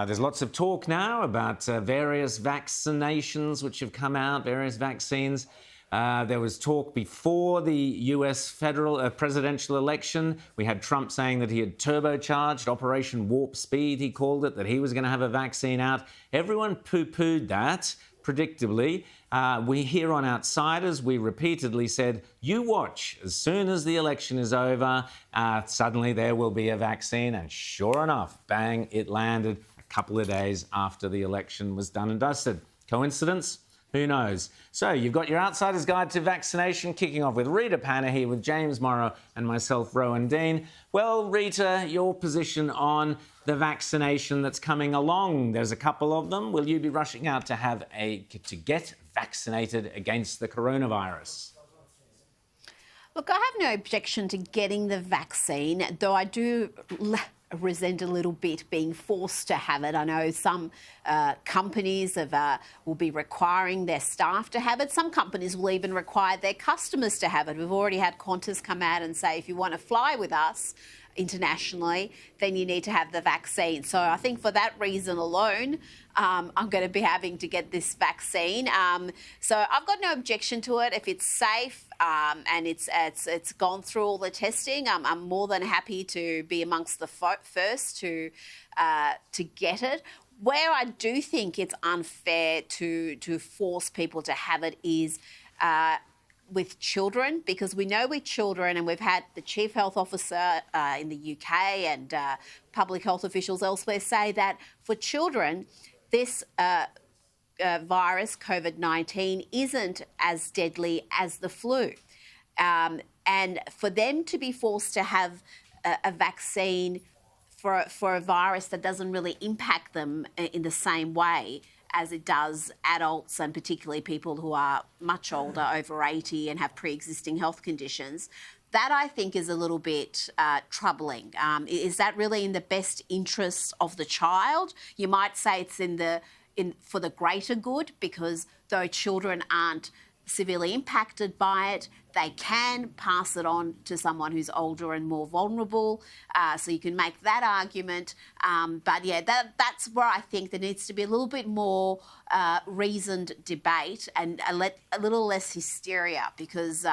There's lots of talk now about various vaccinations which have come out, various vaccines. There was talk before the US presidential election. We had Trump saying that he had turbocharged Operation Warp Speed, he called it, that he was going to have a vaccine out. Everyone poo-pooed that, predictably. We here on Outsiders, we repeatedly said, you watch, as soon as the election is over, suddenly there will be a vaccine. And sure enough, bang, it landed a couple of days after the election was done and dusted. Coincidence? Who knows? So you've got your Outsider's Guide to Vaccination kicking off with Rita Panahi, with James Morrow and myself, Rowan Dean. Well, Rita, your position on the vaccination that's coming along. There's a couple of them. Will you be rushing out to get vaccinated against the coronavirus? Look, I have no objection to getting the vaccine, though I do resent a little bit being forced to have it. I know some companies will be requiring their staff to have it. Some companies will even require their customers to have it. We've already had Qantas come out and say, if you want to fly with us internationally, then you need to have the vaccine. So I think for that reason alone, I'm going to be having to get this vaccine. So I've got no objection to it. If it's safe and it's gone through all the testing, I'm more than happy to be amongst the first to get it. Where I do think it's unfair to force people to have it is with children, because we know with children, and we've had the Chief Health Officer in the UK and public health officials elsewhere say that for children, this virus, COVID-19, isn't as deadly as the flu. And for them to be forced to have a vaccine for a virus that doesn't really impact them in the same way as it does adults, and particularly people who are much older, over 80, and have pre-existing health conditions, that I think is a little bit troubling. Is that really in the best interests of the child? You might say it's for the greater good, because though children aren't severely impacted by it, they can pass it on to someone who's older and more vulnerable. So you can make that argument. But yeah, that's where I think there needs to be a little bit more reasoned debate and a little less hysteria, because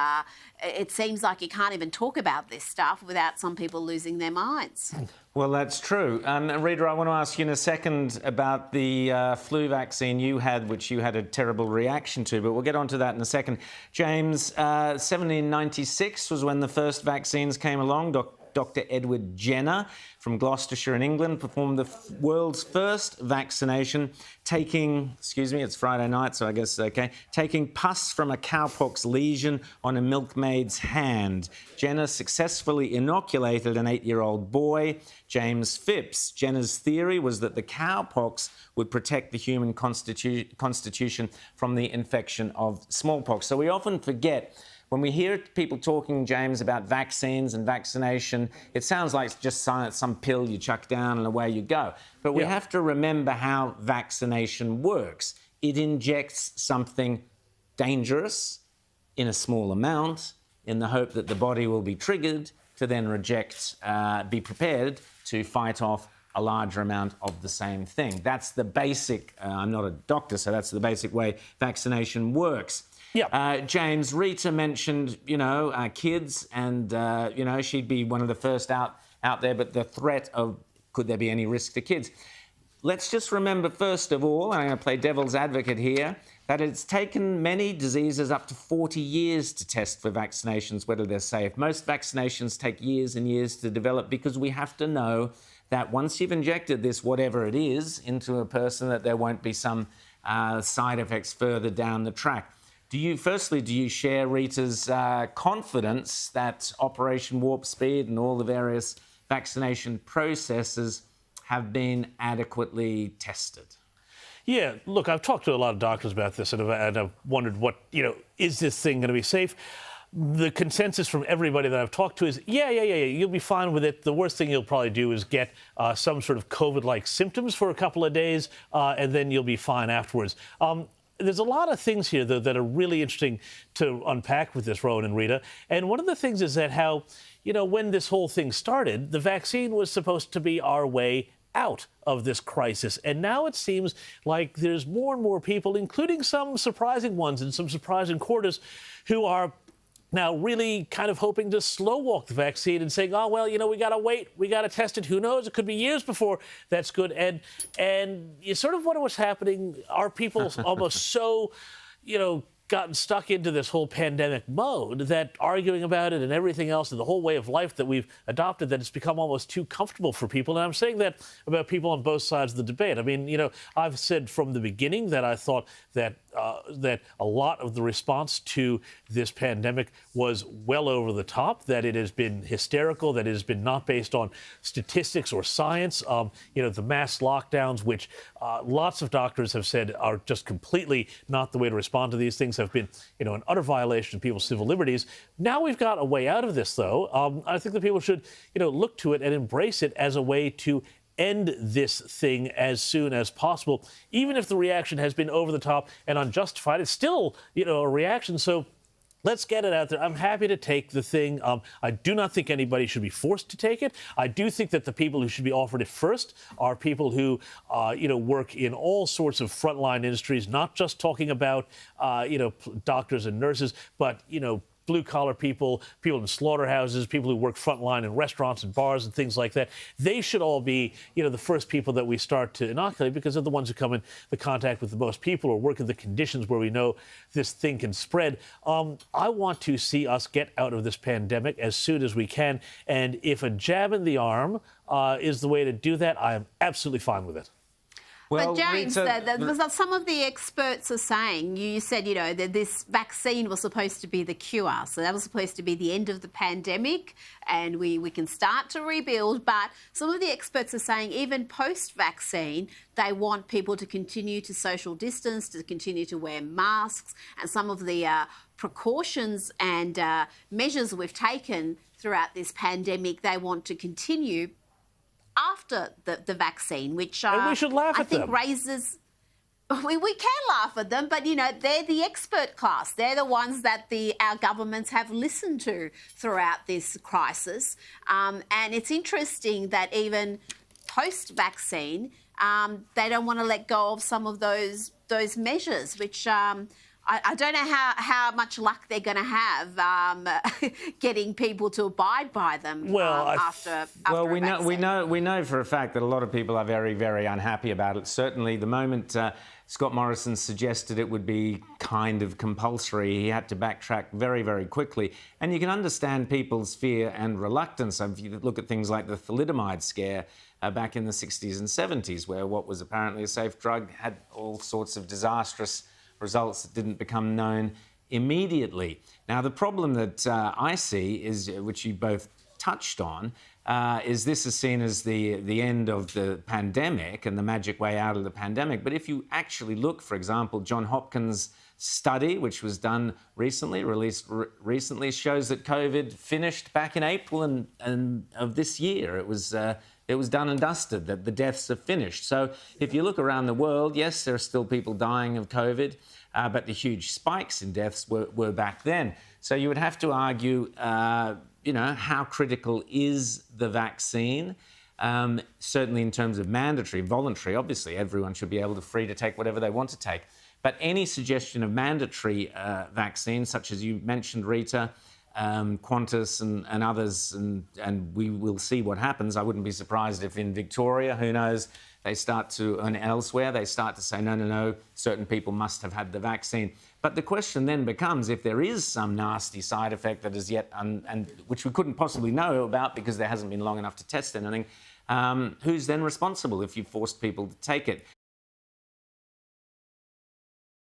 it seems like you can't even talk about this stuff without some people losing their minds. Well, that's true. Rita, I want to ask you in a second about the flu vaccine you had, which you had a terrible reaction to, but we'll get onto that in a second. James, 1796 was when the first vaccines came along. Dr. Edward Jenner from Gloucestershire in England performed the world's first vaccination, taking pus from a cowpox lesion on a milkmaid's hand. Jenner successfully inoculated an 8-year-old boy, James Phipps. Jenner's theory was that the cowpox would protect the human constitution from the infection of smallpox. So we often forget, when we hear people talking, James, about vaccines and vaccination, it sounds like it's just some pill you chuck down and away you go. But we have to remember how vaccination works. It injects something dangerous in a small amount in the hope that the body will be triggered to then be prepared to fight off a larger amount of the same thing. That's the basic, I'm not a doctor, so that's the basic way vaccination works. Yeah. James, Rita mentioned, kids, and, she'd be one of the first out there, but the threat of could there be any risk to kids? Let's just remember, first of all, and I'm going to play devil's advocate here, that it's taken many diseases up to 40 years to test for vaccinations, whether they're safe. Most vaccinations take years and years to develop, because we have to know that once you've injected this, whatever it is, into a person, that there won't be some side effects further down the track. Do you share Rita's confidence that Operation Warp Speed and all the various vaccination processes have been adequately tested? Yeah, look, I've talked to a lot of doctors about this, and I've wondered is this thing going to be safe? The consensus from everybody that I've talked to is, yeah, you'll be fine with it. The worst thing you'll probably do is get some sort of COVID-like symptoms for a couple of days, and then you'll be fine afterwards. There's a lot of things here, though, that are really interesting to unpack with this, Rowan and Rita. And one of the things is that how, when this whole thing started, the vaccine was supposed to be our way out of this crisis. And now it seems like there's more and more people, including some surprising ones in some surprising quarters, who are now really kind of hoping to slow walk the vaccine and saying, oh, well, we got to wait. We got to test it. Who knows? It could be years before that's good. And you sort of wonder what's happening. Are people almost so, gotten stuck into this whole pandemic mode that arguing about it and everything else and the whole way of life that we've adopted, that it's become almost too comfortable for people? And I'm saying that about people on both sides of the debate. I mean, I've said from the beginning that I thought that that a lot of the response to this pandemic was well over the top, that it has been hysterical, that it has been not based on statistics or science. The mass lockdowns, which lots of doctors have said are just completely not the way to respond to these things, have been, an utter violation of people's civil liberties. Now we've got a way out of this, though. I think that people should, look to it and embrace it as a way to end this thing as soon as possible. Even if the reaction has been over the top and unjustified, it's still, a reaction. So let's get it out there. I'm happy to take the thing. I do not think anybody should be forced to take it. I do think that the people who should be offered it first are people who, work in all sorts of frontline industries, not just talking about, doctors and nurses, but, blue-collar people, people in slaughterhouses, people who work frontline in restaurants and bars and things like that. They should all be, the first people that we start to inoculate, because they're the ones who come in the contact with the most people or work in the conditions where we know this thing can spread. I want to see us get out of this pandemic as soon as we can. And if a jab in the arm is the way to do that, I am absolutely fine with it. Well, but James, Rita, some of the experts are saying, you said, that this vaccine was supposed to be the cure. So that was supposed to be the end of the pandemic and we can start to rebuild. But some of the experts are saying even post-vaccine, they want people to continue to social distance, to continue to wear masks. And some of the precautions and measures we've taken throughout this pandemic, they want to continue after the vaccine, which and we should laugh at them. Raises. We can laugh at them, but they're the expert class. They're the ones that our governments have listened to throughout this crisis. And it's interesting that even post-vaccine, they don't want to let go of some of those measures, which I don't know how much luck they're going to have getting people to abide by them. Well, after we know for a fact that a lot of people are very, very unhappy about it. Certainly, the moment Scott Morrison suggested it would be kind of compulsory, he had to backtrack very, very quickly. And you can understand people's fear and reluctance. If you look at things like the thalidomide scare back in the 60s and 70s, where what was apparently a safe drug had all sorts of disastrous results that didn't become known immediately. Now, the problem that I see is, which you both touched on, is this is seen as the end of the pandemic and the magic way out of the pandemic. But if you actually look, for example, John Hopkins' study, which was done recently, released recently, shows that COVID finished back in April and of this year. It was done and dusted, that the deaths are finished. So if you look around the world, yes, there are still people dying of COVID, but the huge spikes in deaths were back then. So you would have to argue, how critical is the vaccine? Certainly in terms of mandatory, voluntary, obviously everyone should be able to free to take whatever they want to take. But any suggestion of mandatory vaccines, such as you mentioned, Rita, Qantas and others, and we will see what happens. I wouldn't be surprised if in Victoria, who knows, they start to, and elsewhere, they start to say, no, certain people must have had the vaccine. But the question then becomes, if there is some nasty side effect that is yet, and which we couldn't possibly know about because there hasn't been long enough to test anything, who's then responsible if you forced people to take it?